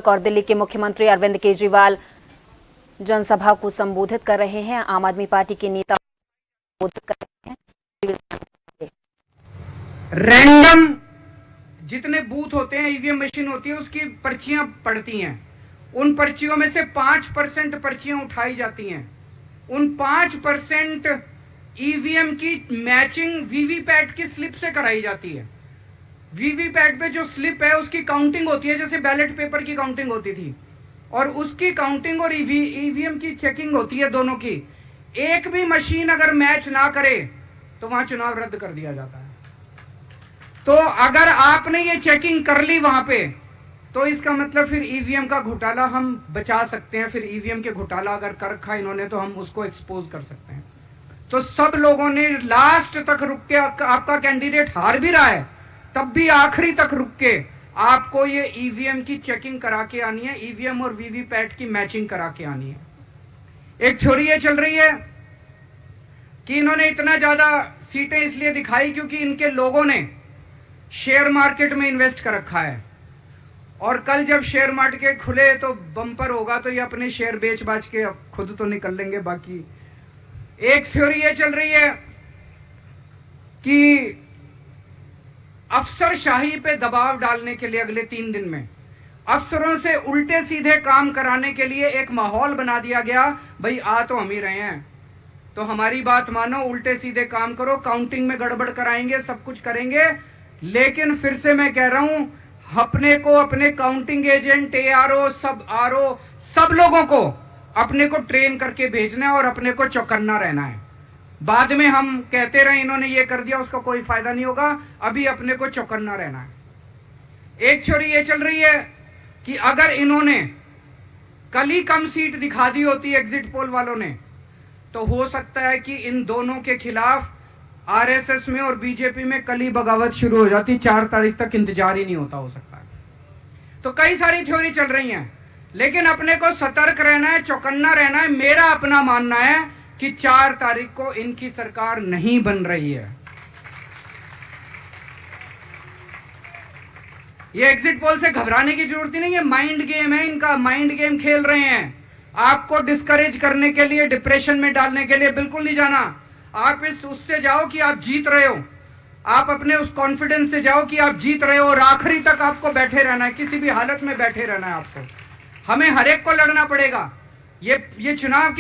और दिल्ली के मुख्यमंत्री अरविंद केजरीवाल जनसभा को संबोधित कर रहे हैं। आम आदमी पार्टी के नेता संबोधित कर रहे हैं। रैंडम जितने बूथ होते हैं, ईवीएम मशीन होती है, उसकी पर्चियां पड़ती हैं। उन पर्चियों में से 5% पर्चियां उठाई जाती हैं। उन 5% ईवीएम की मैचिंग वीवीपैट की स्लिप से कराई जाती है। वीवीपैट पे जो स्लिप है उसकी काउंटिंग होती है, जैसे बैलेट पेपर की काउंटिंग होती थी, और उसकी काउंटिंग और ईवीएम की चेकिंग होती है दोनों की। एक भी मशीन अगर मैच ना करे तो वहां चुनाव रद्द कर दिया जाता है। तो अगर आपने ये चेकिंग कर ली वहां पे, तो इसका मतलब फिर ईवीएम का घोटाला हम बचा सकते हैं। फिर ईवीएम के घोटाला अगर कर रखा इन्होंने तो हम उसको एक्सपोज कर सकते हैं। तो सब लोगों ने लास्ट तक रुक के, आपका कैंडिडेट हार भी रहा है तब भी आखिरी तक रुक के आपको ये ईवीएम की चेकिंग करा के आनी है, ईवीएम और वीवीपैट की मैचिंग करा के आनी है। एक थ्योरी ये चल रही है कि इन्होंने इतना ज्यादा सीटें इसलिए दिखाई क्योंकि इनके लोगों ने शेयर मार्केट में इन्वेस्ट कर रखा है, और कल जब शेयर मार्केट खुले तो बम्पर होगा, तो ये अपने शेयर बेच बाच के खुद तो निकल लेंगे। बाकी एक थ्योरी ये चल रही है कि अफसरशाही पे दबाव डालने के लिए अगले 3 दिन में अफसरों से उल्टे सीधे काम कराने के लिए एक माहौल बना दिया गया। भाई आ तो हम ही रहे हैं, तो हमारी बात मानो, उल्टे सीधे काम करो, काउंटिंग में गड़बड़ कराएंगे, सब कुछ करेंगे। लेकिन फिर से मैं कह रहा हूं, अपने को, अपने काउंटिंग एजेंट, एआरओ, सब आरओ, सब लोगों को अपने को ट्रेन करके भेजना है और अपने को चौकन्ना रहना है। बाद में हम कहते रहे इन्होंने ये कर दिया, उसका कोई फायदा नहीं होगा। अभी अपने को चौकन्ना रहना है। एक थ्योरी ये चल रही है कि अगर इन्होंने कल ही कम सीट दिखा दी होती एग्जिट पोल वालों ने, तो हो सकता है कि इन दोनों के खिलाफ आरएसएस में और बीजेपी में कल ही बगावत शुरू हो जाती। 4 तारीख तक इंतजार ही नहीं होता, हो सकता है। तो कई सारी थ्योरी चल रही हैं, लेकिन अपने को सतर्क रहना है, चौकन्ना रहना है। मेरा अपना मानना है कि 4 तारीख को इनकी सरकार नहीं बन रही है। ये एग्जिट पोल से घबराने की जरूरत ही नहीं है। माइंड गेम है इनका, माइंड गेम खेल रहे हैं। आपको डिस्करेज करने के लिए, डिप्रेशन में डालने के लिए बिल्कुल नहीं जाना। आप उससे जाओ कि आप जीत रहे हो। आप अपने उस कॉन्फिडेंस से जाओ कि आप जीत रहे हो, और आखिरी तक आपको बैठे रहना है, किसी भी हालत में बैठे रहना है आपको। हमें हर एक को लड़ना पड़ेगा। ये चुनाव की